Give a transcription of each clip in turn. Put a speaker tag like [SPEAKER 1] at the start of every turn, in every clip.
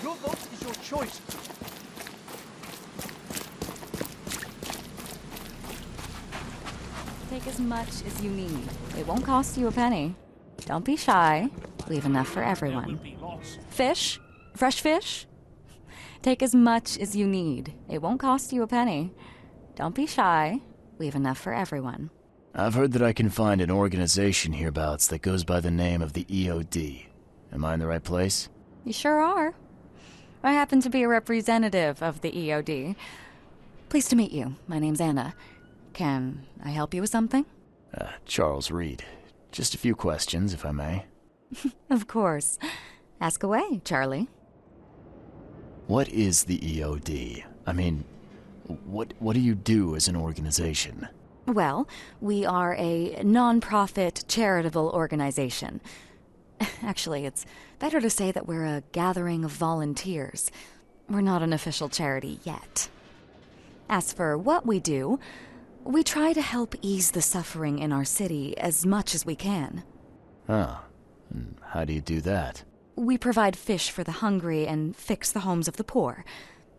[SPEAKER 1] Your vote is your choice.
[SPEAKER 2] Take as much as you need. It won't cost you a penny. Don't be shy. Leave enough for everyone. Fish? Fresh fish? Take as much as you need. It won't cost you a penny. Don't be shy. Leave enough for everyone.
[SPEAKER 3] I've heard that I can find an organization hereabouts that goes by the name of the EOD. Am I in the right place?
[SPEAKER 2] You sure are. I happen to be a representative of the EOD. Pleased to meet you. My name's Anna. Can I help you with something?
[SPEAKER 3] Charles Reed. Just a few questions, if I may.
[SPEAKER 2] Of course. Ask away, Charlie.
[SPEAKER 3] What is the EOD? I mean, what do you do as an organization?
[SPEAKER 2] Well, we are a non-profit charitable organization. Actually, it's better to say that we're a gathering of volunteers. We're not an official charity yet. As for what we do, we try to help ease the suffering in our city as much as we can.
[SPEAKER 3] Oh, and how do you do that?
[SPEAKER 2] We provide fish for the hungry and fix the homes of the poor.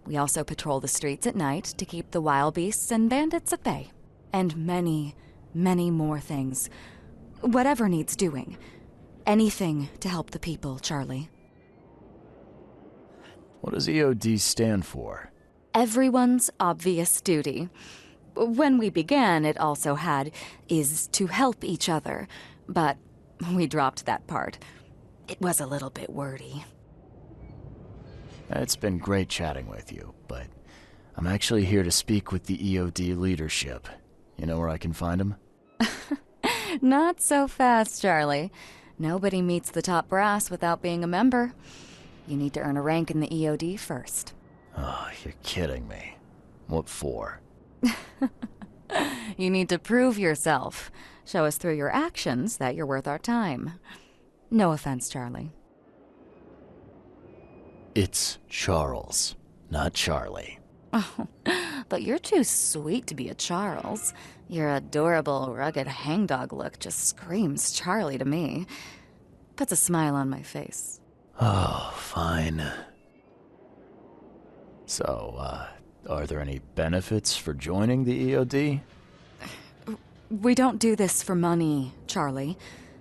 [SPEAKER 2] We also patrol the streets at night to keep the wild beasts and bandits at bay. And many, many more things. Whatever needs doing. Anything to help the people, Charlie.
[SPEAKER 3] What does EOD stand for?
[SPEAKER 2] Everyone's obvious duty. When we began, it also had, is to help each other. But we dropped that part. It was a little bit wordy.
[SPEAKER 3] It's been great chatting with you, but I'm actually here to speak with the EOD leadership. You know where I can find them?
[SPEAKER 2] Not so fast, Charlie. Nobody meets the top brass without being a member. You need to earn a rank in the EOD first.
[SPEAKER 3] Oh, you're kidding me. What for?
[SPEAKER 2] You need to prove yourself. Show us through your actions that you're worth our time. No offense, Charlie.
[SPEAKER 3] It's Charles, not Charlie.
[SPEAKER 2] Oh, but you're too sweet to be a Charles. Your adorable, rugged hangdog look just screams Charlie to me. Puts a smile on my face.
[SPEAKER 3] Oh, fine. So, are there any benefits for joining the EOD?
[SPEAKER 2] We don't do this for money, Charlie.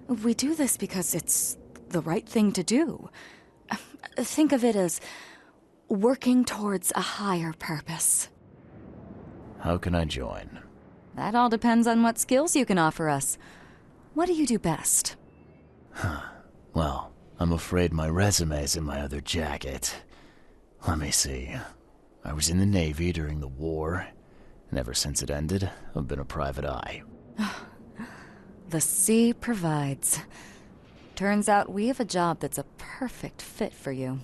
[SPEAKER 2] We do this because it's the right thing to do. Think of it as working towards a higher purpose.
[SPEAKER 3] How can I join?
[SPEAKER 2] That all depends on what skills you can offer us. What do you do best?
[SPEAKER 3] Well, I'm afraid my resume's in my other jacket. Let me see. I was in the Navy during the war, and ever since it ended, I've been a private eye.
[SPEAKER 2] The sea provides. Turns out we have a job that's a perfect fit for you.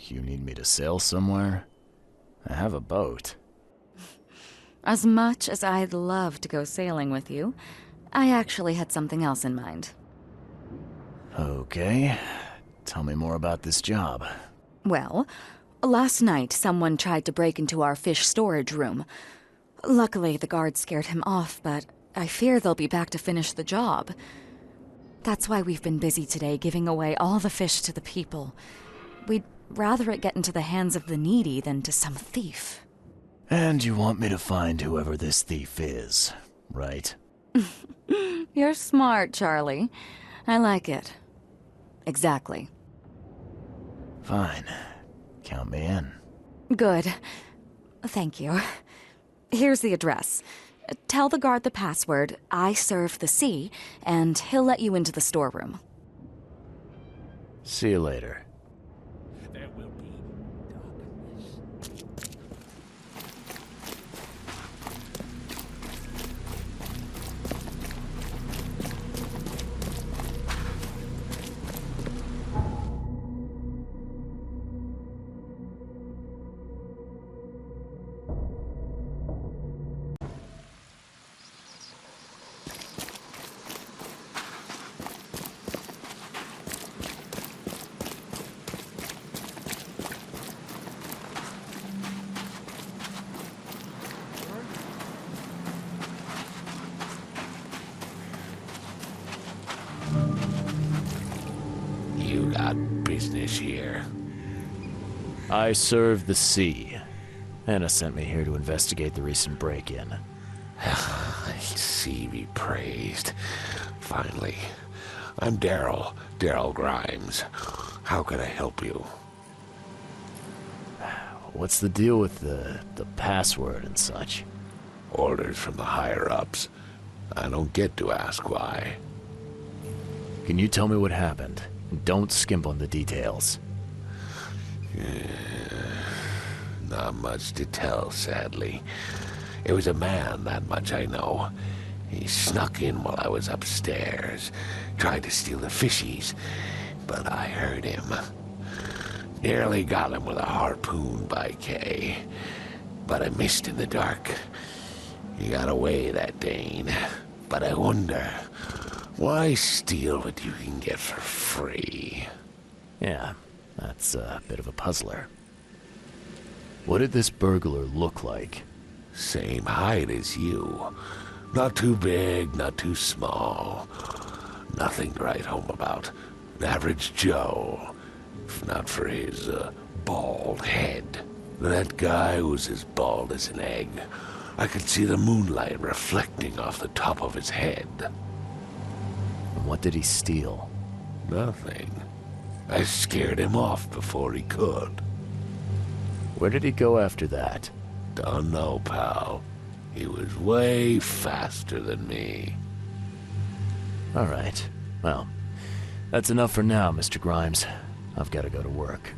[SPEAKER 3] You need me to sail somewhere? I have a boat.
[SPEAKER 2] As much as I'd love to go sailing with you, I actually had something else in mind.
[SPEAKER 3] Okay. Tell me more about this job.
[SPEAKER 2] Well, last night someone tried to break into our fish storage room. Luckily, the guards scared him off, but I fear they'll be back to finish the job. That's why we've been busy today giving away all the fish to the people. We'd rather it get into the hands of the needy than to some thief.
[SPEAKER 3] And you want me to find whoever this thief is, right?
[SPEAKER 2] You're smart, Charlie. I like it. Exactly.
[SPEAKER 3] Fine. Count me in.
[SPEAKER 2] Good. Thank you. Here's the address. Tell the guard the password, I serve the sea, and he'll let you into the storeroom.
[SPEAKER 3] See you later.
[SPEAKER 1] There will be darkness.
[SPEAKER 4] You got business here.
[SPEAKER 3] I serve the sea. Anna sent me here to investigate the recent break-in.
[SPEAKER 4] Sea be praised. Finally. I'm Daryl Grimes. How can I help you?
[SPEAKER 3] What's the deal with the password and such?
[SPEAKER 4] Orders from the higher-ups. I don't get to ask why.
[SPEAKER 3] Can you tell me what happened? Don't skimp on the details.
[SPEAKER 4] Not much to tell, sadly. It was a man, that much I know. He snuck in while I was upstairs, tried to steal the fishies, but I heard him. Nearly got him with a harpoon by Kay, but I missed in the dark. He got away, that Dane, but I wonder, why steal what you can get for free?
[SPEAKER 3] Yeah, that's a bit of a puzzler. What did this burglar look like?
[SPEAKER 4] Same height as you. Not too big, not too small. Nothing to write home about. An average Joe. If not for his, bald head. That guy was as bald as an egg. I could see the moonlight reflecting off the top of his head.
[SPEAKER 3] And what did he steal?
[SPEAKER 4] Nothing. I scared him off before he could.
[SPEAKER 3] Where did he go after that?
[SPEAKER 4] Don't know, pal. He was way faster than me.
[SPEAKER 3] All right. Well, that's enough for now, Mr. Grimes. I've got to go to work.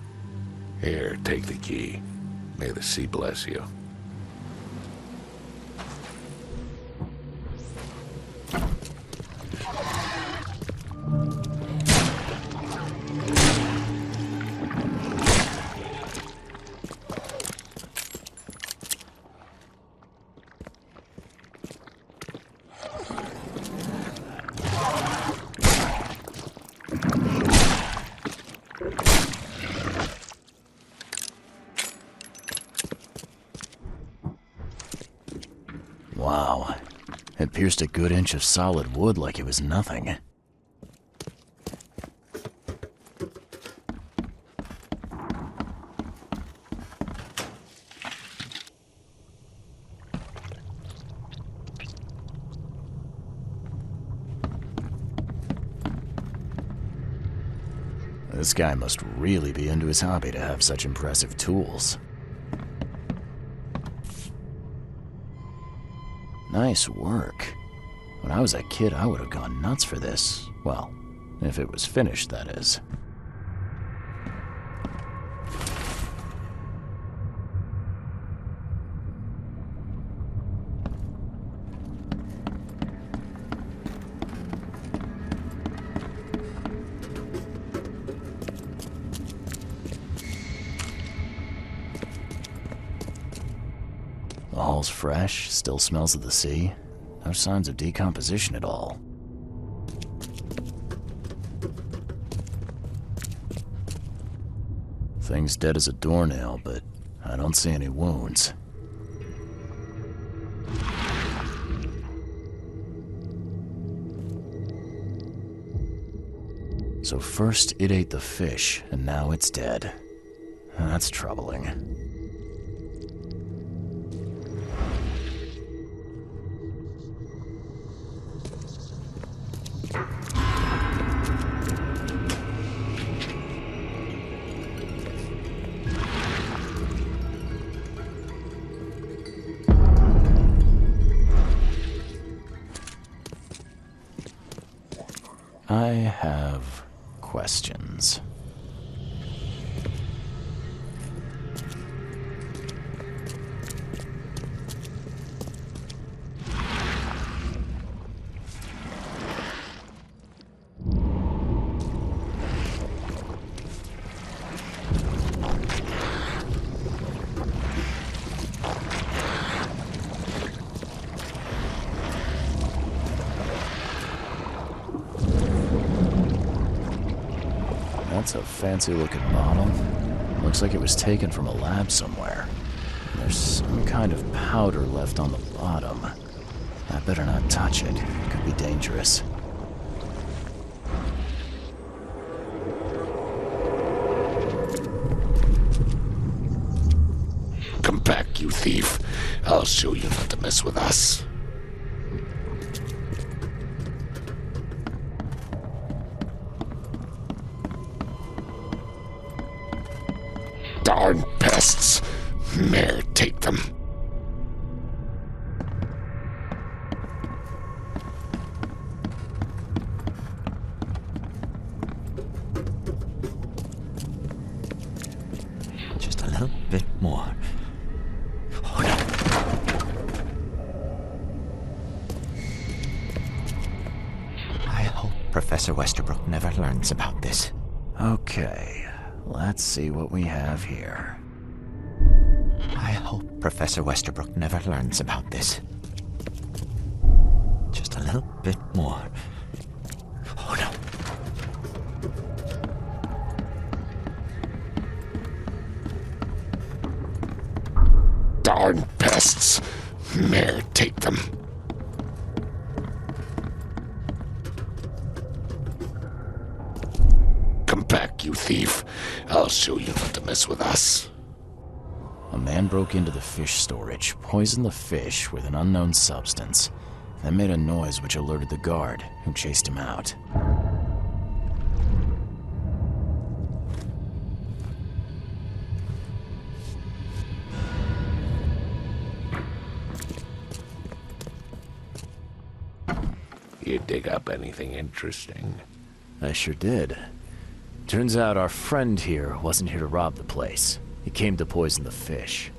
[SPEAKER 4] Here, take the key. May the sea bless you.
[SPEAKER 3] Wow. It pierced a good inch of solid wood like it was nothing. This guy must really be into his hobby to have such impressive tools. Nice work. When I was a kid, I would have gone nuts for this. Well, if it was finished, that is. The hall's fresh, still smells of the sea. No signs of decomposition at all. Thing's dead as a doornail, but I don't see any wounds. So first it ate the fish, and now it's dead. That's troubling. I have questions. That's a fancy-looking bottle. Looks like it was taken from a lab somewhere. There's some kind of powder left on the bottom. I better not touch it. It could be dangerous.
[SPEAKER 4] Come back, you thief. I'll show you not to mess with us. Darn pests! May take them.
[SPEAKER 5] Just a little bit more. Oh, no. I hope Professor Westerbrook never learns about this.
[SPEAKER 3] Okay. Let's see what we have here.
[SPEAKER 5] I hope Professor Westerbrook never learns about this. Just a little bit more. Oh no.
[SPEAKER 4] Darn pests! May take them. Come back, you thief. I'll show you not to mess with us.
[SPEAKER 3] A man broke into the fish storage, poisoned the fish with an unknown substance, then made a noise which alerted the guard, who chased him out.
[SPEAKER 4] You dig up anything interesting?
[SPEAKER 3] I sure did. Turns out our friend here wasn't here to rob the place. He came to poison the fish.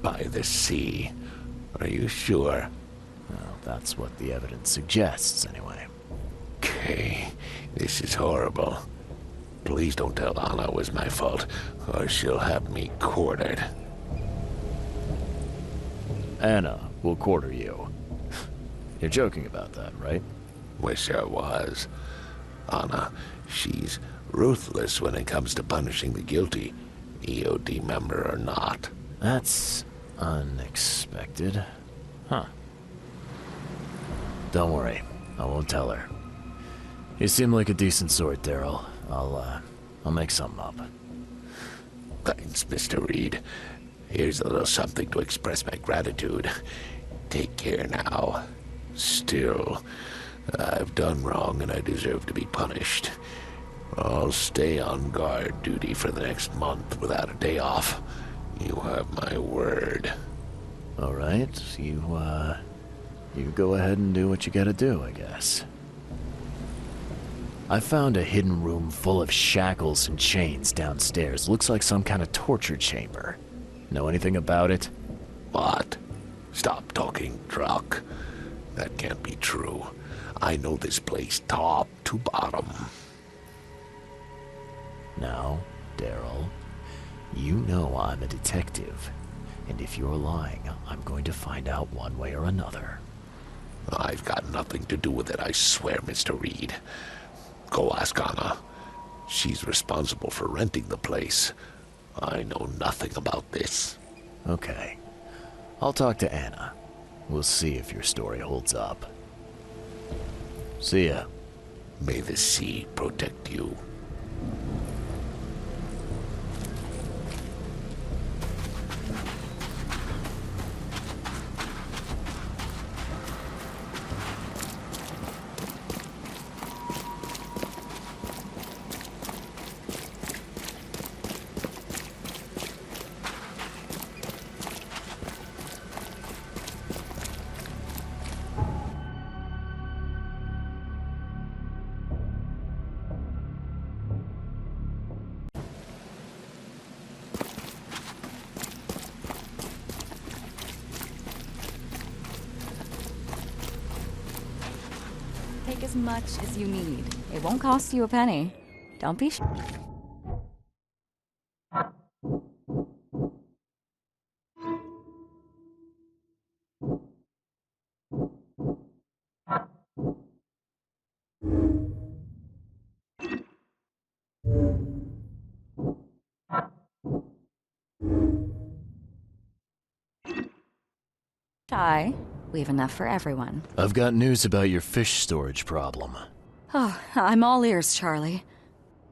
[SPEAKER 4] By the sea. Are you sure?
[SPEAKER 3] Well, that's what the evidence suggests, anyway.
[SPEAKER 4] Okay, this is horrible. Please don't tell Anna it was my fault, or she'll have me quartered.
[SPEAKER 3] Anna will quarter you. You're joking about that, right?
[SPEAKER 4] Wish I was. Anna, she's ruthless when it comes to punishing the guilty, EOD member or not.
[SPEAKER 3] That's unexpected. Huh. Don't worry, I won't tell her. You seem like a decent sort, Daryl. I'll make something up.
[SPEAKER 4] Thanks, Mr. Reed. Here's a little something to express my gratitude. Take care now. Still, I've done wrong and I deserve to be punished. I'll stay on guard duty for the next month without a day off. You have my word.
[SPEAKER 3] All right, you go ahead and do what you gotta do, I guess. I found a hidden room full of shackles and chains downstairs. Looks like some kind of torture chamber. Know anything about it?
[SPEAKER 4] What? Stop talking truck. That can't be true. I know this place top to bottom.
[SPEAKER 3] Now, Daryl, you know I'm a detective. And if you're lying, I'm going to find out one way or another.
[SPEAKER 4] I've got nothing to do with it, I swear, Mr. Reed. Go ask Anna. She's responsible for renting the place. I know nothing about this.
[SPEAKER 3] Okay. I'll talk to Anna. We'll see if your story holds up. See ya.
[SPEAKER 4] May the sea protect you.
[SPEAKER 2] Take as much as you need. It won't cost you a penny. Don't be shy. We have enough for everyone.
[SPEAKER 3] I've got news about your fish storage problem.
[SPEAKER 2] Oh, I'm all ears, Charlie.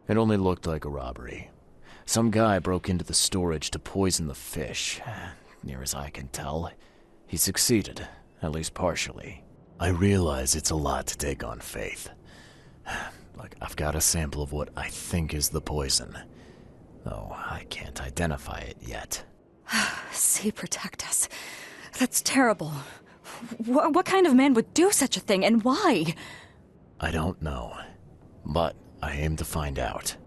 [SPEAKER 3] It only looked like a robbery. Some guy broke into the storage to poison the fish. Near as I can tell, he succeeded, at least partially. I realize it's a lot to take on faith. Look, I've got a sample of what I think is the poison. Though I can't identify it yet.
[SPEAKER 2] Sea protect us. That's terrible. What kind of man would do such a thing, and why?
[SPEAKER 3] I don't know, but I aim to find out.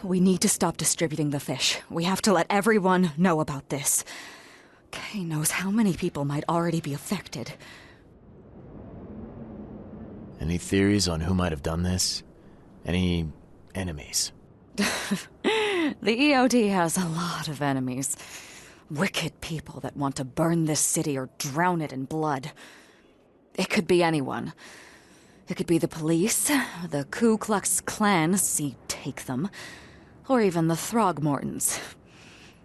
[SPEAKER 2] We need to stop distributing the fish. We have to let everyone know about this. Kay knows how many people might already be affected.
[SPEAKER 3] Any theories on who might have done this? Any enemies?
[SPEAKER 2] The EOD has a lot of enemies. Wicked people that want to burn this city or drown it in blood. It could be anyone. It could be the police, the Ku Klux Klan, see, take them, or even the Throgmortons.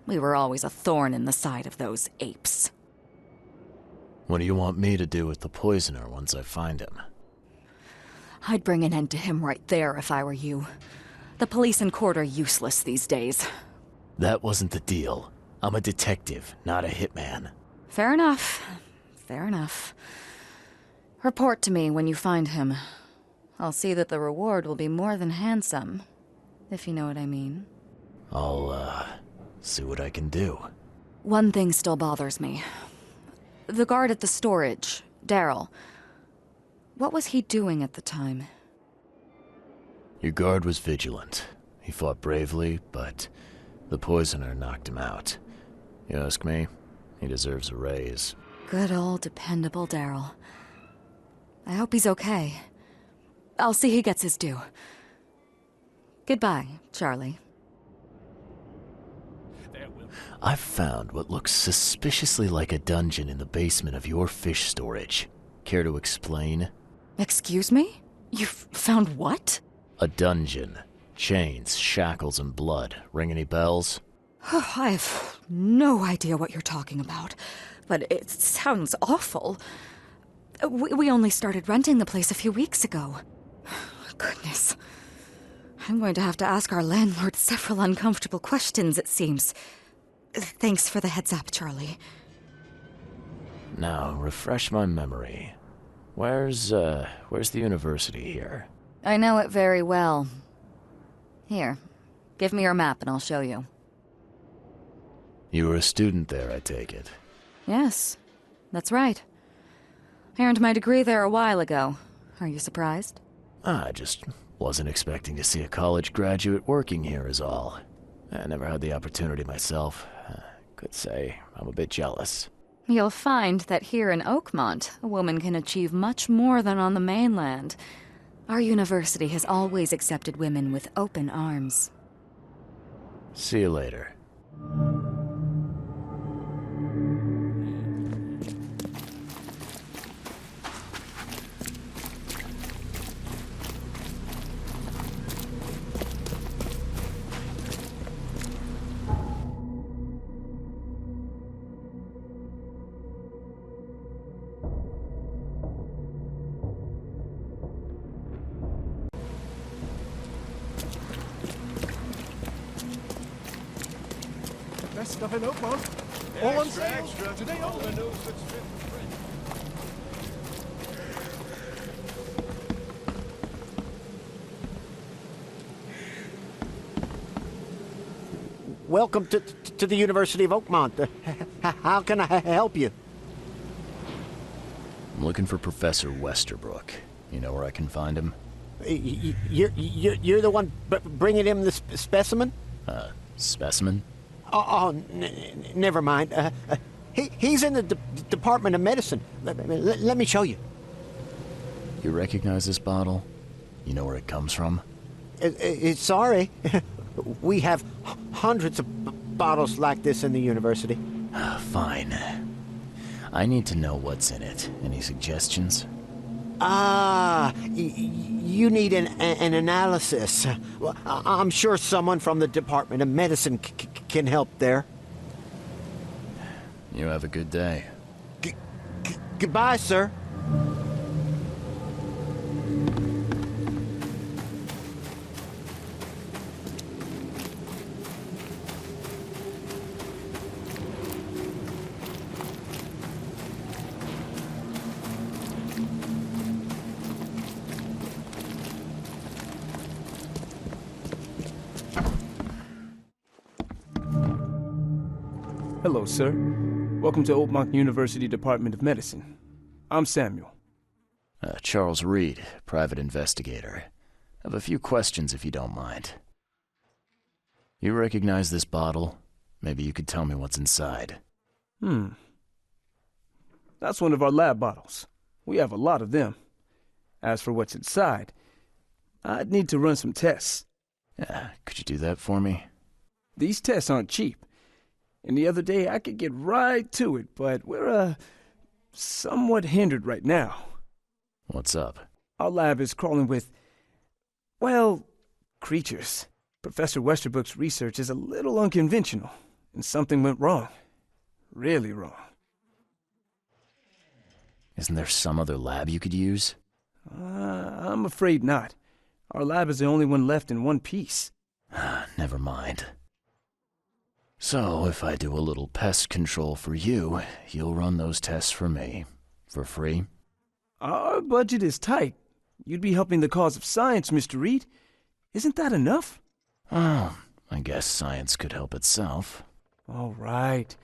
[SPEAKER 2] We were always a thorn in the side of those apes.
[SPEAKER 3] What do you want me to do with the poisoner once I find him?
[SPEAKER 2] I'd bring an end to him right there if I were you. The police and court are useless these days.
[SPEAKER 3] That wasn't the deal. I'm a detective, not a hitman.
[SPEAKER 2] Fair enough. Fair enough. Report to me when you find him. I'll see that the reward will be more than handsome, if you know what I mean.
[SPEAKER 3] I'll, see what I can do.
[SPEAKER 2] One thing still bothers me. The guard at the storage, Daryl. What was he doing at the time?
[SPEAKER 3] Your guard was vigilant. He fought bravely, but the poisoner knocked him out. You ask me, he deserves a raise.
[SPEAKER 2] Good old dependable Daryl. I hope he's okay. I'll see he gets his due. Goodbye, Charlie.
[SPEAKER 3] I've found what looks suspiciously like a dungeon in the basement of your fish storage. Care to explain?
[SPEAKER 2] Excuse me? You've found what?
[SPEAKER 3] A dungeon. Chains, shackles, and blood. Ring any bells?
[SPEAKER 2] I have no idea what you're talking about, but it sounds awful. We only started renting the place a few weeks ago. Goodness. I'm going to have to ask our landlord several uncomfortable questions, it seems. Thanks for the heads up, Charlie.
[SPEAKER 3] Now, refresh my memory. Where's the university here?
[SPEAKER 2] I know it very well. Here, give me your map and I'll show you.
[SPEAKER 3] You were a student there, I take it.
[SPEAKER 2] Yes, that's right. I earned my degree there a while ago. Are you surprised?
[SPEAKER 3] I just wasn't expecting to see a college graduate working here is all. I never had the opportunity myself. Could say I'm a bit jealous.
[SPEAKER 2] You'll find that here in Oakmont, a woman can achieve much more than on the mainland. Our university has always accepted women with open arms.
[SPEAKER 3] See you later.
[SPEAKER 1] stuff in Oakmont. All on sale. Today only.
[SPEAKER 6] Welcome to the University of Oakmont. How can I help you?
[SPEAKER 3] I'm looking for Professor Westerbrook. You know where I can find him?
[SPEAKER 6] You're the one bringing him the specimen?
[SPEAKER 3] Specimen?
[SPEAKER 6] Never mind. He's in the Department of Medicine. Let me show you.
[SPEAKER 3] You recognize this bottle? You know where it comes from?
[SPEAKER 6] Sorry. We have hundreds of bottles like this in the university.
[SPEAKER 3] Fine. I need to know what's in it. Any suggestions?
[SPEAKER 6] You need an analysis. Well, I'm sure someone from the Department of Medicine can help there.
[SPEAKER 3] You have a good day.
[SPEAKER 6] Goodbye, sir.
[SPEAKER 7] Hello, sir. Welcome to Oakmont University Department of Medicine. I'm Samuel.
[SPEAKER 3] Charles Reed, private investigator. I have a few questions if you don't mind. You recognize this bottle? Maybe you could tell me what's inside.
[SPEAKER 7] That's one of our lab bottles. We have a lot of them. As for what's inside, I'd need to run some tests.
[SPEAKER 3] Could you do that for me?
[SPEAKER 7] These tests aren't cheap. And the other day I could get right to it, but we're, somewhat hindered right now.
[SPEAKER 3] What's up?
[SPEAKER 7] Our lab is crawling with, well, creatures. Professor Westerbrook's research is a little unconventional, and something went wrong. Really wrong.
[SPEAKER 3] Isn't there some other lab you could use?
[SPEAKER 7] I'm afraid not. Our lab is the only one left in one piece.
[SPEAKER 3] Never mind. So, if I do a little pest control for you, you'll run those tests for me. For free?
[SPEAKER 7] Our budget is tight. You'd be helping the cause of science, Mr. Reed. Isn't that enough?
[SPEAKER 3] Oh, I guess science could help itself.
[SPEAKER 7] All right.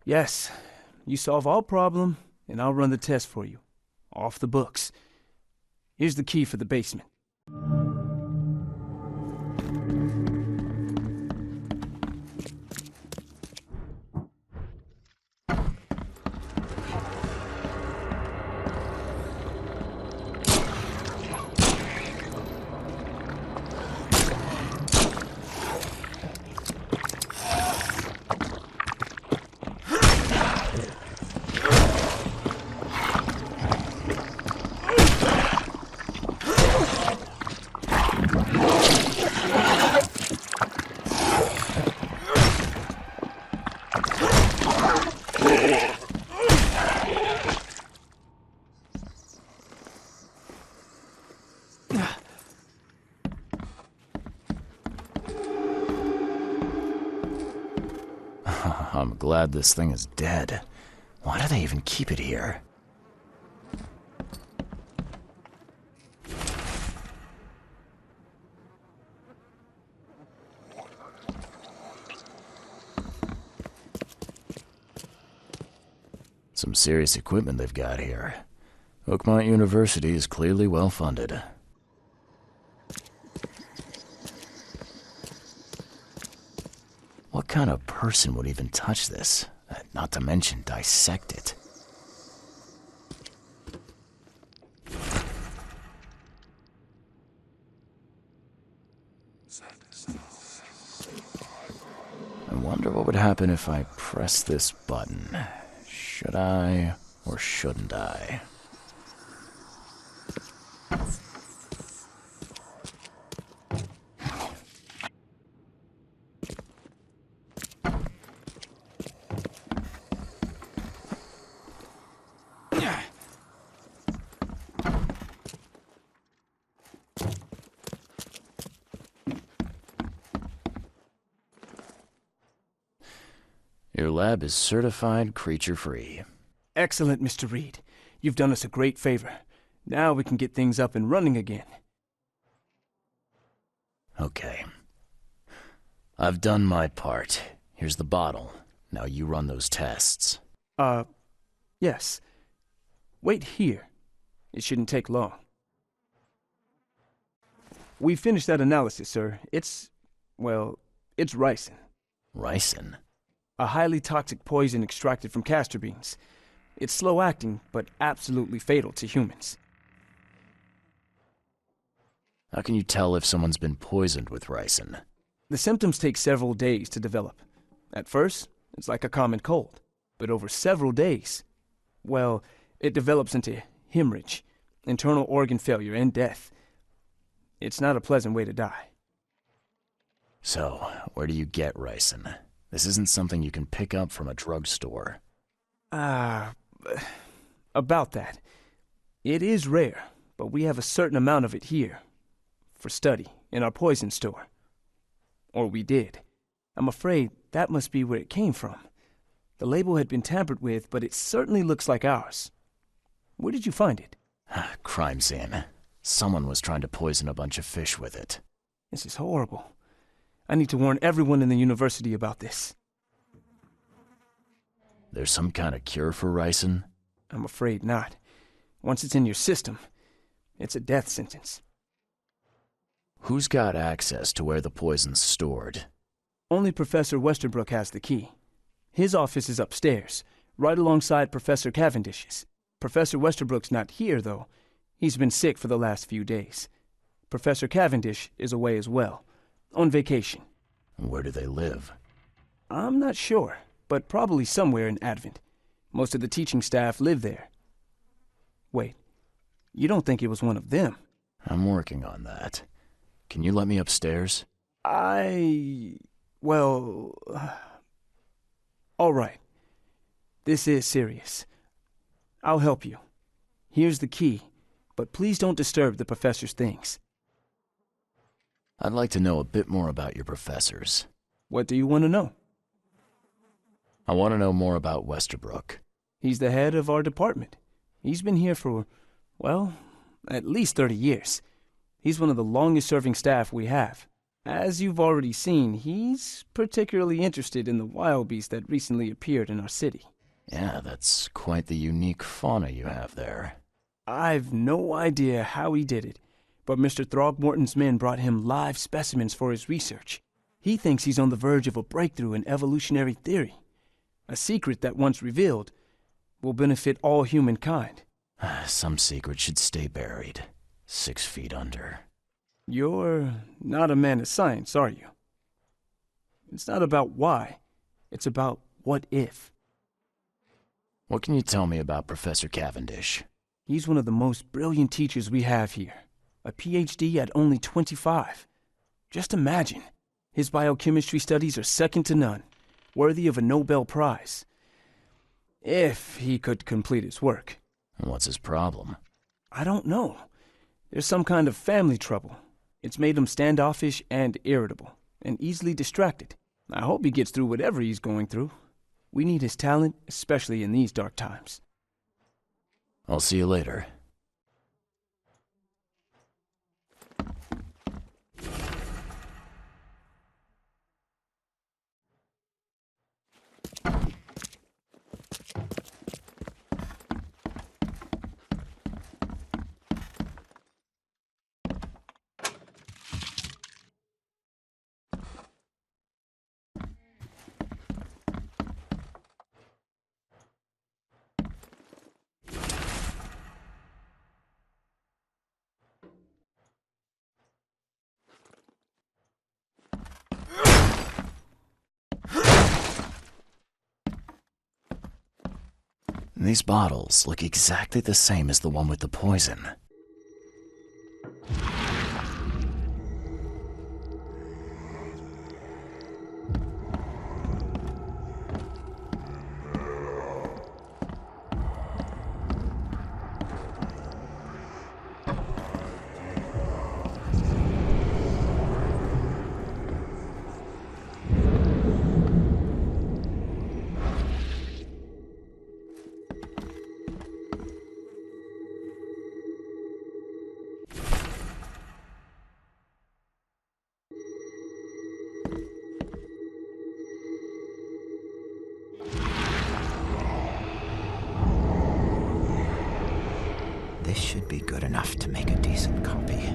[SPEAKER 7] Yes, you solve our problem, and I'll run the test for you. Off the books. Here's the key for the basement.
[SPEAKER 3] I'm glad this thing is dead. Why do they even keep it here? Some serious equipment they've got here. Oakmont University is clearly well funded. What kind of person would even touch this? Not to mention dissect it. I wonder what would happen if I press this button. Should I or shouldn't I? lab is certified creature-free.
[SPEAKER 7] Excellent, Mr. Reed. You've done us a great favor. Now we can get things up and running again.
[SPEAKER 3] Okay. I've done my part. Here's the bottle. Now you run those tests.
[SPEAKER 7] Yes. Wait here. It shouldn't take long. We finished that analysis, sir. It's ricin.
[SPEAKER 3] Ricin?
[SPEAKER 7] A highly toxic poison extracted from castor beans. It's slow-acting, but absolutely fatal to humans.
[SPEAKER 3] How can you tell if someone's been poisoned with ricin?
[SPEAKER 7] The symptoms take several days to develop. At first, it's like a common cold. But over several days, well, it develops into hemorrhage, internal organ failure, and death. It's not a pleasant way to die.
[SPEAKER 3] So, where do you get ricin? This isn't something you can pick up from a drugstore.
[SPEAKER 7] About that. It is rare, but we have a certain amount of it here. For study, in our poison store. Or we did. I'm afraid that must be where it came from. The label had been tampered with, but it certainly looks like ours. Where did you find it?
[SPEAKER 3] Crime scene. Someone was trying to poison a bunch of fish with it.
[SPEAKER 7] This is horrible. I need to warn everyone in the university about this.
[SPEAKER 3] There's some kind of cure for ricin?
[SPEAKER 7] I'm afraid not. Once it's in your system, it's a death sentence.
[SPEAKER 3] Who's got access to where the poison's stored?
[SPEAKER 7] Only Professor Westerbrook has the key. His office is upstairs, right alongside Professor Cavendish's. Professor Westerbrook's not here, though. He's been sick for the last few days. Professor Cavendish is away as well, on vacation.
[SPEAKER 3] Where do they live?
[SPEAKER 7] I'm not sure, but probably somewhere in Advent. Most of the teaching staff live there. Wait, you don't think it was one of them?
[SPEAKER 3] I'm working on that. Can you let me upstairs?
[SPEAKER 7] All right. This is serious. I'll help you. Here's the key, but please don't disturb the professor's things.
[SPEAKER 3] I'd like to know a bit more about your professors.
[SPEAKER 7] What do you want to know?
[SPEAKER 3] I want to know more about Westerbrook.
[SPEAKER 7] He's the head of our department. He's been here for, at least 30 years. He's one of the longest-serving staff we have. As you've already seen, he's particularly interested in the wild beast that recently appeared in our city.
[SPEAKER 3] Yeah, that's quite the unique fauna you have there.
[SPEAKER 7] I've no idea how he did it, but Mr. Throgmorton's men brought him live specimens for his research. He thinks he's on the verge of a breakthrough in evolutionary theory. A secret that, once revealed, will benefit all humankind.
[SPEAKER 3] Some secret should stay buried, 6 feet under.
[SPEAKER 7] You're not a man of science, are you? It's not about why. It's about what if.
[SPEAKER 3] What can you tell me about Professor Cavendish?
[SPEAKER 7] He's one of the most brilliant teachers we have here. A PhD at only 25. Just imagine. His biochemistry studies are second to none, worthy of a Nobel Prize. If he could complete his work.
[SPEAKER 3] What's his problem?
[SPEAKER 7] I don't know. There's some kind of family trouble. It's made him standoffish and irritable, and easily distracted. I hope he gets through whatever he's going through. We need his talent, especially in these dark times.
[SPEAKER 3] I'll see you later. These bottles look exactly the same as the one with the poison.
[SPEAKER 5] This should be good enough to make a decent copy.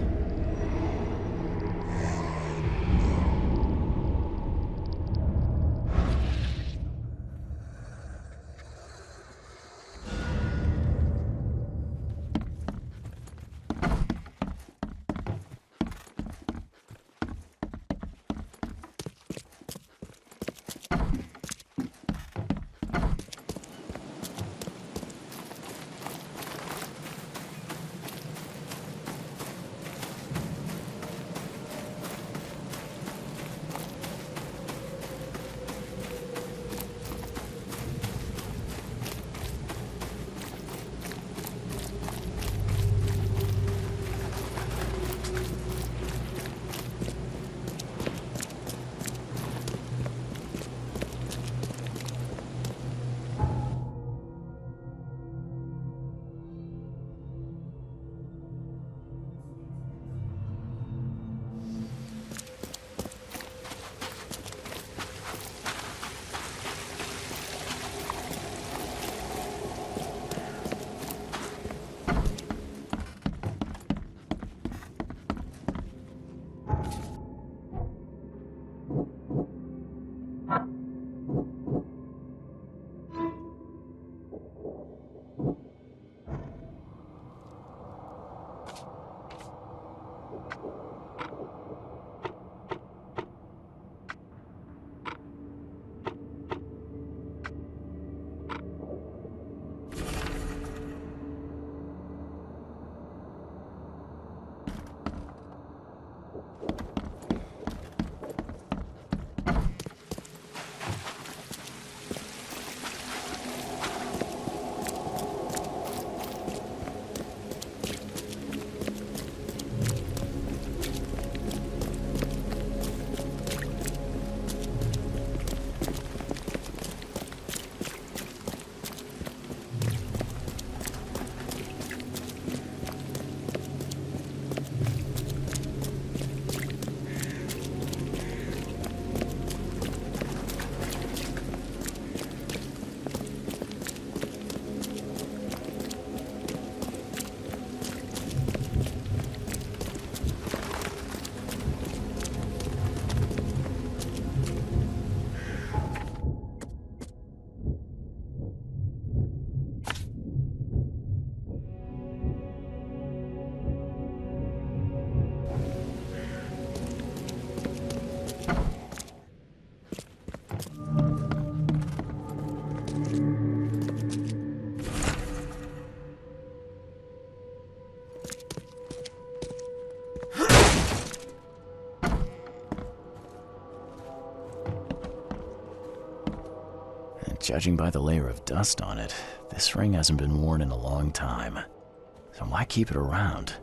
[SPEAKER 3] Judging by the layer of dust on it, this ring hasn't been worn in a long time. So why keep it around?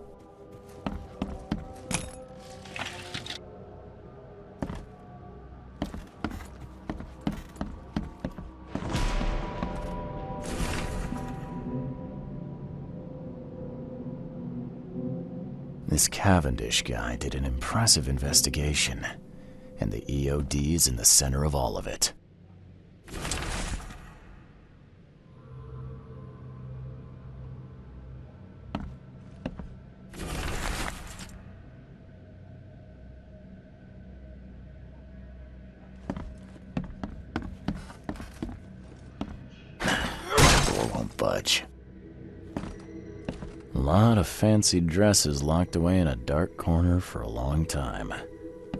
[SPEAKER 3] This Cavendish guy did an impressive investigation, and the EOD is in the center of all of it. Budge. A lot of fancy dresses locked away in a dark corner for a long time.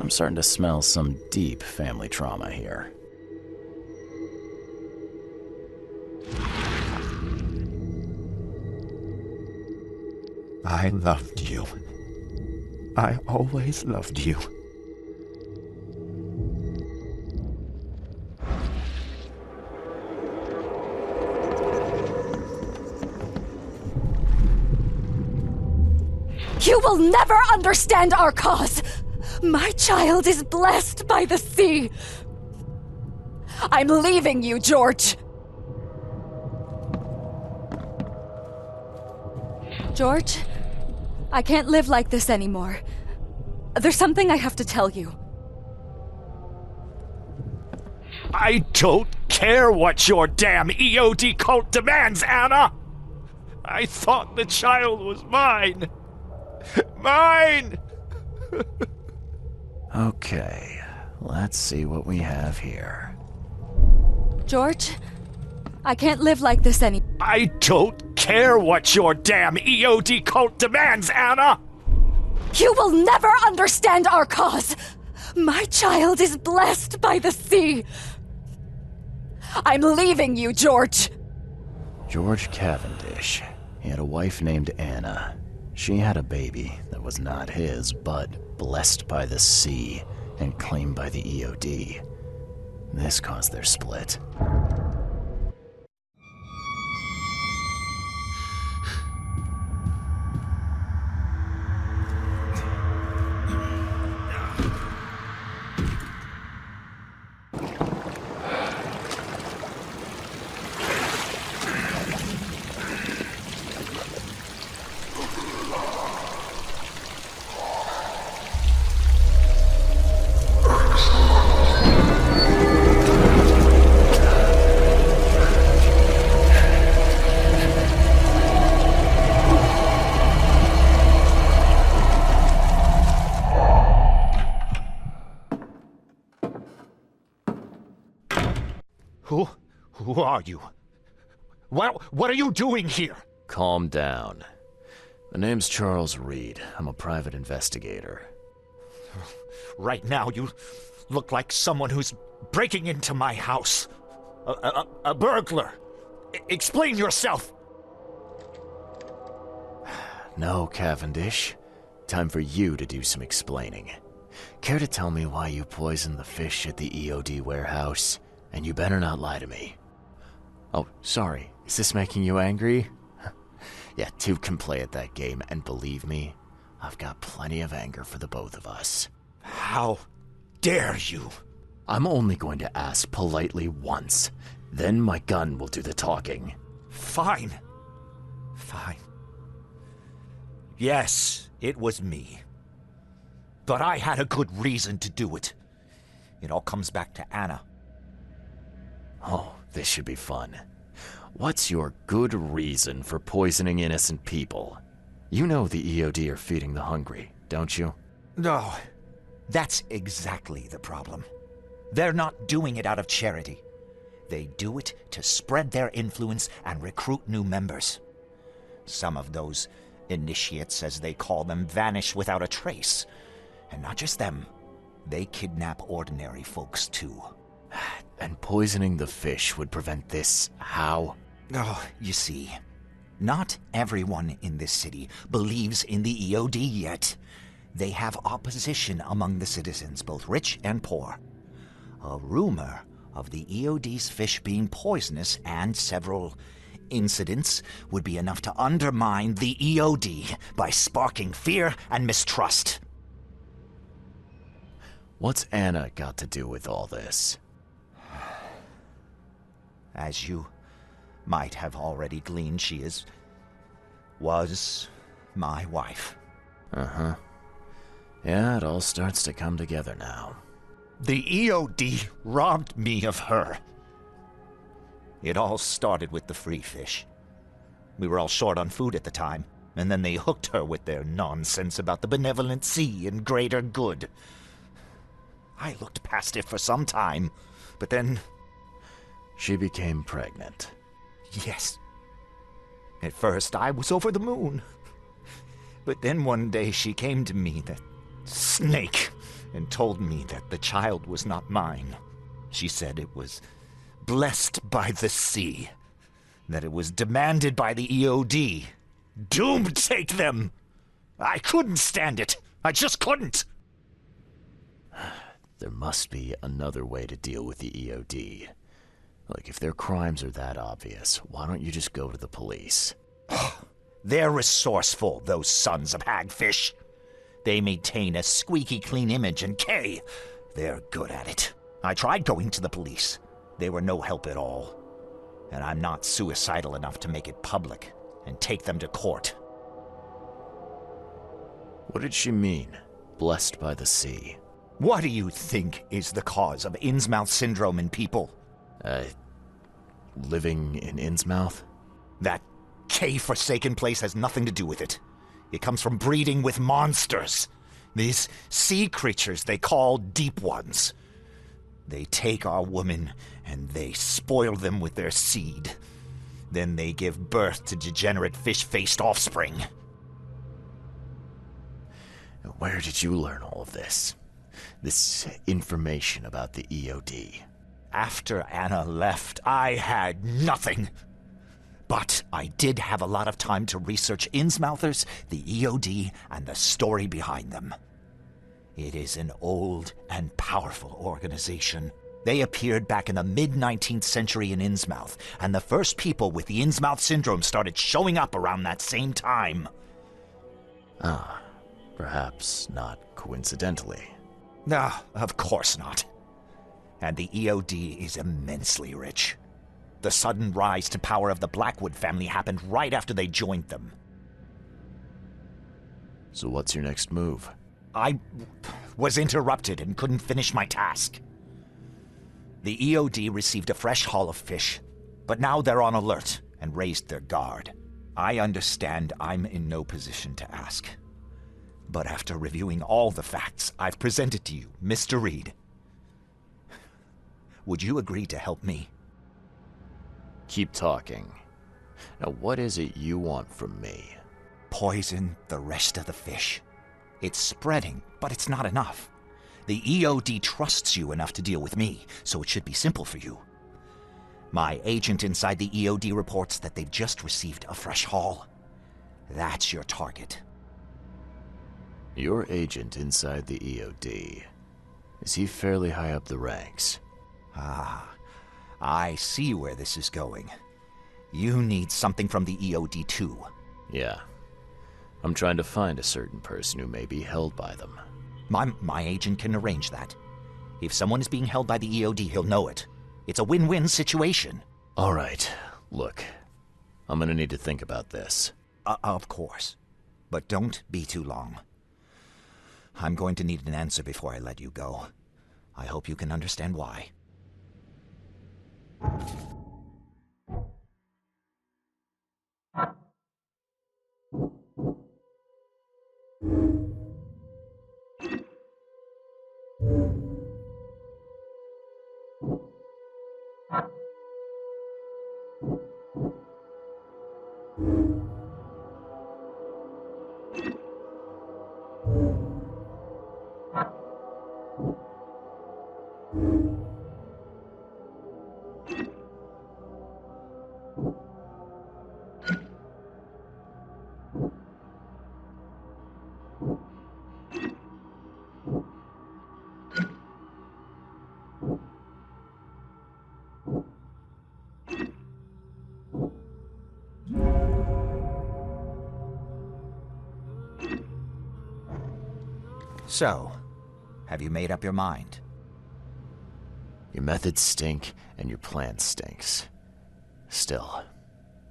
[SPEAKER 3] I'm starting to smell some deep family trauma here.
[SPEAKER 5] I loved you. I always loved you.
[SPEAKER 2] You will never understand our cause! My child is blessed by the sea! I'm leaving you, George! George, I can't live like this anymore. There's something I have to tell you.
[SPEAKER 8] I don't care what your damn EOD cult demands, Anna!
[SPEAKER 1] I thought the child was mine. Mine!
[SPEAKER 3] Okay, let's see what we have here.
[SPEAKER 2] George, I can't live like this any.
[SPEAKER 1] I don't care what your damn EOD cult demands, Anna!
[SPEAKER 2] You will never understand our cause. My child is blessed by the sea. I'm leaving you, George.
[SPEAKER 3] George Cavendish. He had a wife named Anna. She had a baby that was not his, but blessed by the sea and claimed by the EOD. This caused their split.
[SPEAKER 1] Who are you? What are you doing here?
[SPEAKER 3] Calm down. My name's Charles Reed. I'm a private investigator.
[SPEAKER 1] Right now, you look like someone who's breaking into my house. A burglar. Explain yourself.
[SPEAKER 3] No, Cavendish. Time for you to do some explaining. Care to tell me why you poisoned the fish at the EOD warehouse? And you better not lie to me. Oh, sorry. Is this making you angry? Yeah, two can play at that game, and believe me, I've got plenty of anger for the both of us.
[SPEAKER 1] How dare you?
[SPEAKER 3] I'm only going to ask politely once. Then my gun will do the talking.
[SPEAKER 1] Fine. Yes, it was me. But I had a good reason to do it. It all comes back to Anna.
[SPEAKER 3] Oh, this should be fun. What's your good reason for poisoning innocent people? You know the EOD are feeding the hungry, don't you?
[SPEAKER 1] No, that's exactly the problem. They're not doing it out of charity. They do it to spread their influence and recruit new members. Some of those initiates, as they call them, vanish without a trace. And not just them. They kidnap ordinary folks, too.
[SPEAKER 3] And poisoning the fish would prevent this how?
[SPEAKER 1] Oh, you see, not everyone in this city believes in the EOD yet. They have opposition among the citizens, both rich and poor. A rumor of the EOD's fish being poisonous and several incidents would be enough to undermine the EOD by sparking fear and mistrust.
[SPEAKER 3] What's Anna got to do with all this?
[SPEAKER 1] As you might have already gleaned, she was my wife.
[SPEAKER 3] Uh-huh. Yeah, it all starts to come together now.
[SPEAKER 1] The EOD robbed me of her. It all started with the free fish. We were all short on food at the time, and then they hooked her with their nonsense about the benevolent sea and greater good. I looked past it for some time, but then...
[SPEAKER 3] She became pregnant.
[SPEAKER 1] Yes. At first, I was over the moon. But then one day she came to me, that snake, and told me that the child was not mine. She said it was blessed by the sea, that it was demanded by the EOD. Doomed take them! I couldn't stand it. I just couldn't.
[SPEAKER 3] There must be another way to deal with the EOD. Like, if their crimes are that obvious, why don't you just go to the police?
[SPEAKER 1] They're resourceful, those sons of hagfish. They maintain a squeaky clean image, and they're good at it. I tried going to the police. They were no help at all. And I'm not suicidal enough to make it public and take them to court.
[SPEAKER 3] What did she mean, blessed by the sea?
[SPEAKER 1] What do you think is the cause of Innsmouth syndrome in people?
[SPEAKER 3] Living in Innsmouth?
[SPEAKER 1] That decay-forsaken place has nothing to do with it. It comes from breeding with monsters. These sea creatures they call Deep Ones. They take our women and they spoil them with their seed. Then they give birth to degenerate fish-faced offspring.
[SPEAKER 3] Where did you learn all of this? This information about the EOD?
[SPEAKER 1] After Anna left, I had nothing. But I did have a lot of time to research Innsmouthers, the EOD, and the story behind them. It is an old and powerful organization. They appeared back in the mid-19th century in Innsmouth, and the first people with the Innsmouth syndrome started showing up around that same time.
[SPEAKER 3] Ah, perhaps not coincidentally.
[SPEAKER 1] No, of course not. And the EOD is immensely rich. The sudden rise to power of the Blackwood family happened right after they joined them.
[SPEAKER 3] So what's your next move?
[SPEAKER 1] I was interrupted and couldn't finish my task. The EOD received a fresh haul of fish, but now they're on alert and raised their guard. I understand I'm in no position to ask. But after reviewing all the facts I've presented to you, Mr. Reed, would you agree to help me?
[SPEAKER 3] Keep talking. Now what is it you want from me?
[SPEAKER 1] Poison the rest of the fish. It's spreading, but it's not enough. The EOD trusts you enough to deal with me, so it should be simple for you. My agent inside the EOD reports that they've just received a fresh haul. That's your target.
[SPEAKER 3] Your agent inside the EOD. Is he fairly high up the ranks?
[SPEAKER 1] Ah, I see where this is going. You need something from the EOD too.
[SPEAKER 3] Yeah. I'm trying to find a certain person who may be held by them.
[SPEAKER 1] My agent can arrange that. If someone is being held by the EOD, he'll know it. It's a win-win situation.
[SPEAKER 3] All right. Look, I'm gonna need to think about this.
[SPEAKER 1] Of course. But don't be too long. I'm going to need an answer before I let you go. I hope you can understand why. So, have you made up your mind?
[SPEAKER 3] Your methods stink, and your plan stinks. Still,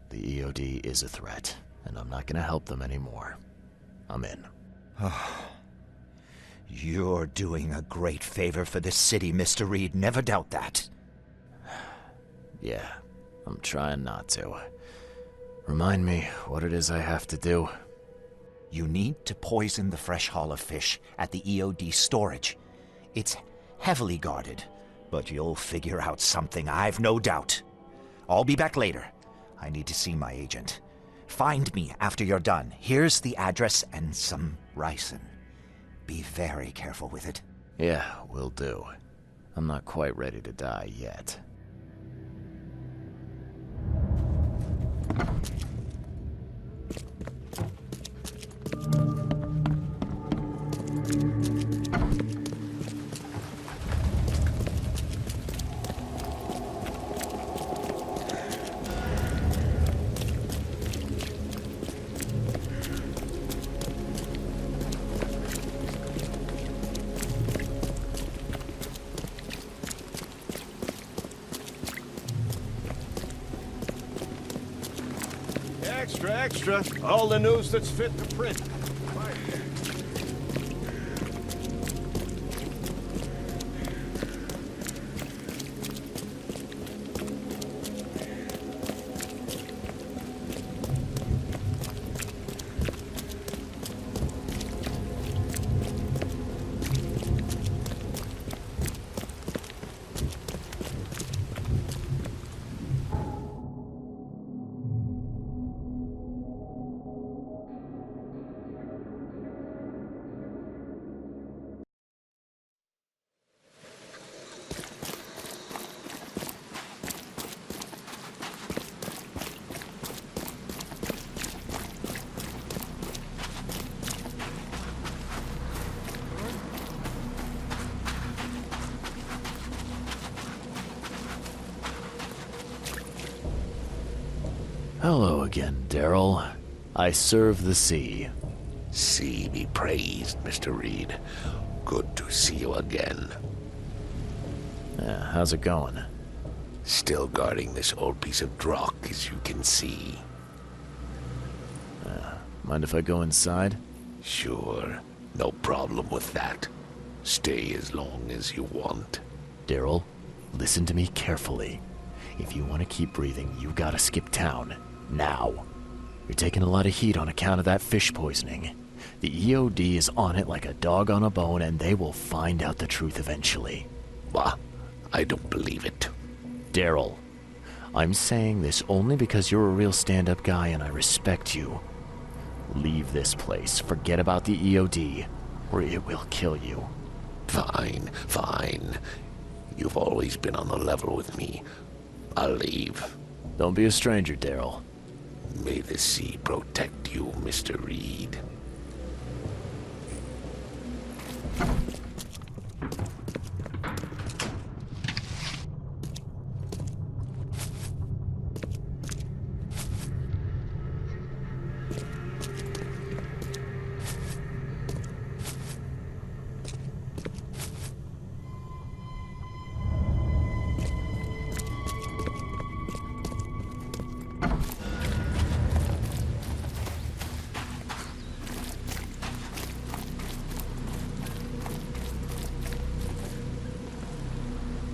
[SPEAKER 3] the EOD is a threat, and I'm not gonna help them anymore. I'm in.
[SPEAKER 1] You're doing a great favor for this city, Mr. Reed. Never doubt that.
[SPEAKER 3] Yeah, I'm trying not to. Remind me what it is I have to do.
[SPEAKER 1] You need to poison the fresh haul of fish at the EOD storage. It's heavily guarded, but you'll figure out something, I've no doubt. I'll be back later. I need to see my agent. Find me after you're done. Here's the address and some ricin. Be very careful with it.
[SPEAKER 3] Yeah, will do. I'm not quite ready to die yet.
[SPEAKER 8] Extra, extra. All the news that's fit to print.
[SPEAKER 3] Hello again, Daryl. I serve the sea.
[SPEAKER 4] Sea be praised, Mr. Reed. Good to see you again.
[SPEAKER 3] How's it going?
[SPEAKER 4] Still guarding this old piece of rock, as you can see.
[SPEAKER 3] Mind if I go inside?
[SPEAKER 4] Sure. No problem with that. Stay as long as you want.
[SPEAKER 3] Daryl, listen to me carefully. If you want to keep breathing, you gotta skip town. Now. You're taking a lot of heat on account of that fish poisoning. The EOD is on it like a dog on a bone, and they will find out the truth eventually.
[SPEAKER 4] What? I don't believe it.
[SPEAKER 3] Daryl, I'm saying this only because you're a real stand-up guy and I respect you. Leave this place. Forget about the EOD, or it will kill you.
[SPEAKER 4] Fine, fine. You've always been on the level with me. I'll leave.
[SPEAKER 3] Don't be a stranger, Daryl.
[SPEAKER 4] May the sea protect you, Mr. Reed.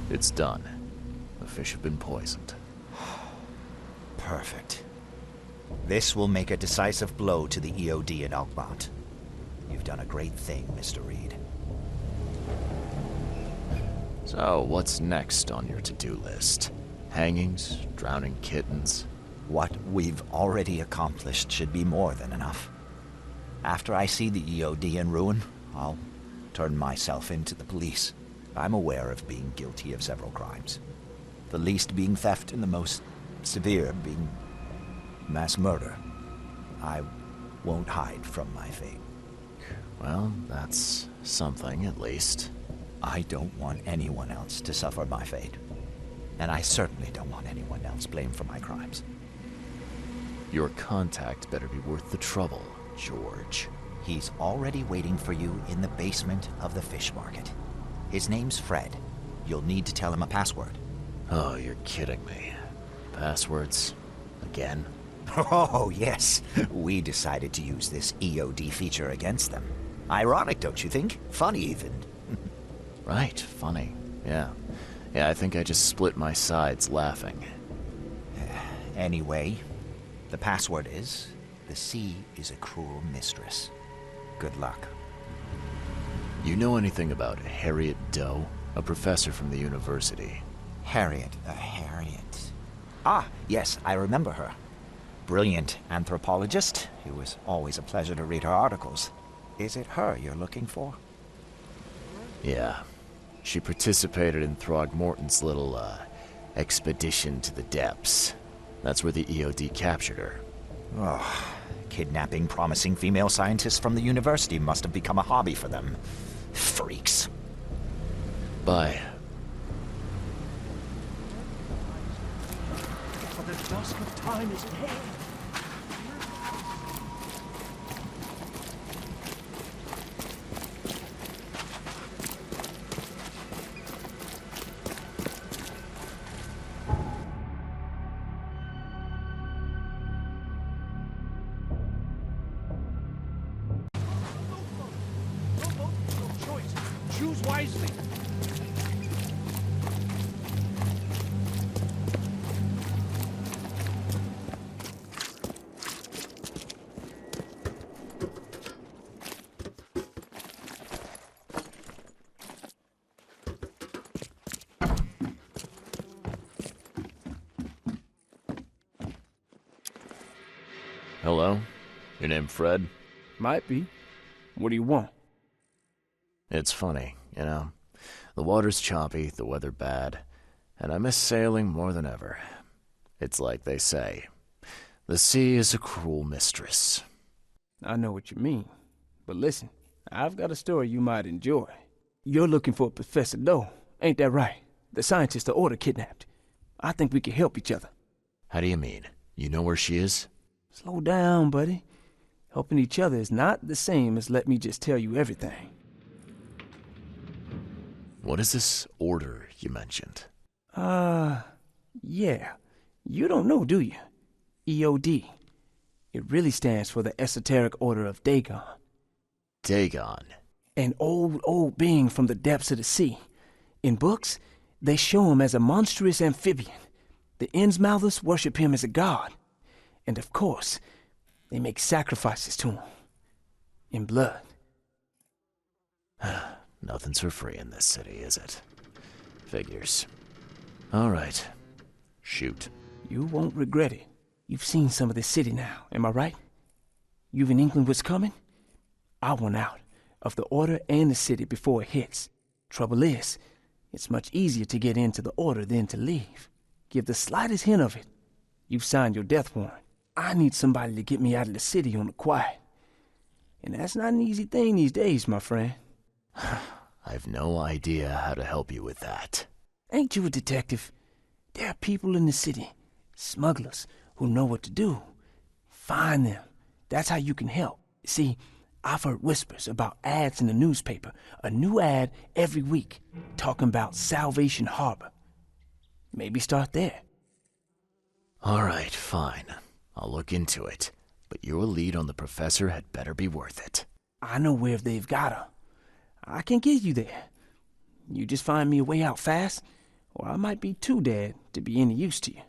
[SPEAKER 3] It's done. The fish have been poisoned.
[SPEAKER 1] Perfect. This will make a decisive blow to the EOD in Oakmont. You've done a great thing, Mr. Reed.
[SPEAKER 3] So, what's next on your to-do list? Hangings? Drowning kittens?
[SPEAKER 1] What we've already accomplished should be more than enough. After I see the EOD in ruin, I'll turn myself into the police. I'm aware of being guilty of several crimes. The least being theft and the most severe being mass murder. I won't hide from my fate.
[SPEAKER 3] Well, that's something, at least.
[SPEAKER 1] I don't want anyone else to suffer my fate. And I certainly don't want anyone else blamed for my crimes.
[SPEAKER 3] Your contact better be worth the trouble, George.
[SPEAKER 1] He's already waiting for you in the basement of the fish market. His name's Fred. You'll need to tell him a password.
[SPEAKER 3] Oh, you're kidding me. Passwords? Again?
[SPEAKER 1] Oh, yes. We decided to use this EOD feature against them. Ironic, don't you think? Funny, even.
[SPEAKER 3] Right, funny. Yeah, I think I just split my sides laughing.
[SPEAKER 1] Anyway, the password is, the sea is a cruel mistress. Good luck.
[SPEAKER 3] You know anything about Harriet Doe? A professor from the university.
[SPEAKER 1] Harriet. Ah, yes, I remember her. Brilliant anthropologist. It was always a pleasure to read her articles. Is it her you're looking for?
[SPEAKER 3] Yeah. She participated in Throgmorton's little, expedition to the depths. That's where the EOD captured her.
[SPEAKER 1] Oh, kidnapping promising female scientists from the university must have become a hobby for them. Freaks.
[SPEAKER 3] Bye.
[SPEAKER 8] For the dusk of time is dead. Choose wisely.
[SPEAKER 3] Hello? Your name Fred?
[SPEAKER 7] Might be. What do you want?
[SPEAKER 3] It's funny, you know. The water's choppy, the weather bad, and I miss sailing more than ever. It's like they say, the sea is a cruel mistress.
[SPEAKER 7] I know what you mean. But listen, I've got a story you might enjoy. You're looking for Professor Doe, ain't that right? The scientist the Order kidnapped. I think we can help each other.
[SPEAKER 3] How do you mean? You know where she is?
[SPEAKER 7] Slow down, buddy. Helping each other is not the same as let me just tell you everything.
[SPEAKER 3] What is this order you mentioned?
[SPEAKER 7] Yeah. You don't know, do you? EOD. It really stands for the Esoteric Order of Dagon.
[SPEAKER 3] Dagon?
[SPEAKER 7] An old being from the depths of the sea. In books, they show him as a monstrous amphibian. The Innsmouthers worship him as a god. And of course, they make sacrifices to him. In blood.
[SPEAKER 3] Nothing's for free in this city, is it? Figures. All right. Shoot.
[SPEAKER 7] You won't regret it. You've seen some of this city now, am I right? You've an inkling what's coming? I want out of the Order and the city before it hits. Trouble is, it's much easier to get into the Order than to leave. Give the slightest hint of it, you've signed your death warrant. I need somebody to get me out of the city on the quiet. And that's not an easy thing these days, my friend.
[SPEAKER 3] I've no idea how to help you with that.
[SPEAKER 7] Ain't you a detective? There are people in the city, smugglers, who know what to do. Find them. That's how you can help. See, I've heard whispers about ads in the newspaper. A new ad every week, talking about Salvation Harbor. Maybe start there.
[SPEAKER 3] All right, fine. I'll look into it. But your lead on the professor had better be worth it.
[SPEAKER 7] I know where they've got her. I can get you there. You just find me a way out fast, or I might be too dead to be any use to you.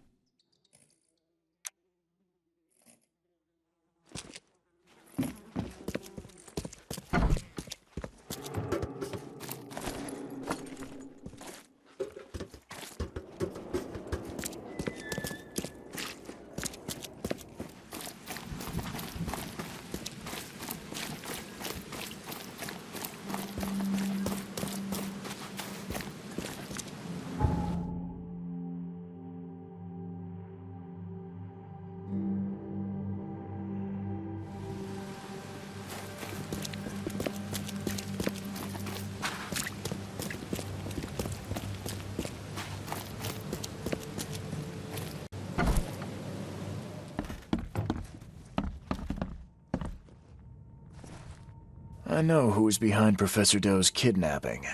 [SPEAKER 3] I know who is behind Professor Doe's kidnapping.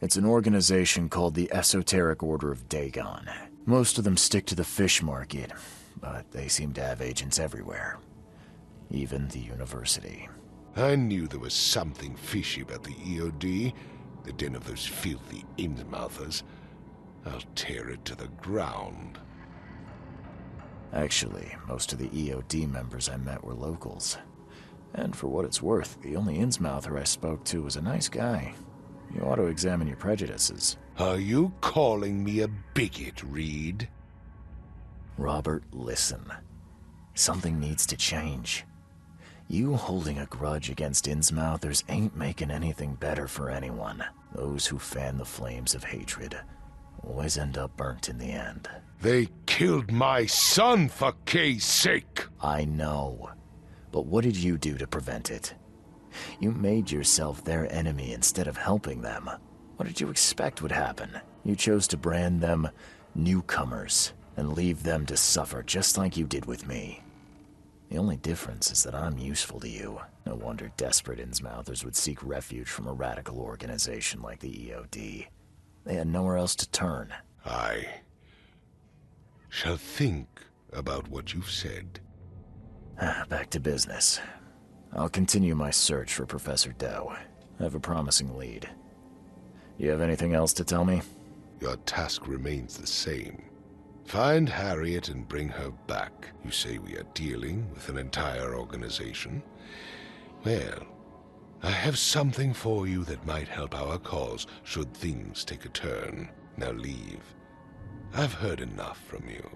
[SPEAKER 3] It's an organization called the Esoteric Order of Dagon. Most of them stick to the fish market, but they seem to have agents everywhere. Even the university.
[SPEAKER 4] I knew there was something fishy about the EOD, the den of those filthy Innsmouthers. I'll tear it to the ground.
[SPEAKER 3] Actually, most of the EOD members I met were locals. And for what it's worth, the only Innsmouther I spoke to was a nice guy. You ought to examine your prejudices.
[SPEAKER 4] Are you calling me a bigot, Reed?
[SPEAKER 3] Robert, listen. Something needs to change. You holding a grudge against Innsmouthers ain't making anything better for anyone. Those who fan the flames of hatred always end up burnt in the end.
[SPEAKER 4] They killed my son, for Kay's sake!
[SPEAKER 3] I know. But what did you do to prevent it? You made yourself their enemy instead of helping them. What did you expect would happen? You chose to brand them newcomers and leave them to suffer just like you did with me. The only difference is that I'm useful to you. No wonder desperate Innsmouthers would seek refuge from a radical organization like the EOD. They had nowhere else to turn.
[SPEAKER 4] I shall think about what you've said.
[SPEAKER 3] Back to business. I'll continue my search for Professor Doe. I have a promising lead. You have anything else to tell me?
[SPEAKER 4] Your task remains the same. Find Harriet and bring her back. You say we are dealing with an entire organization? Well, I have something for you that might help our cause should things take a turn. Now leave. I've heard enough from you.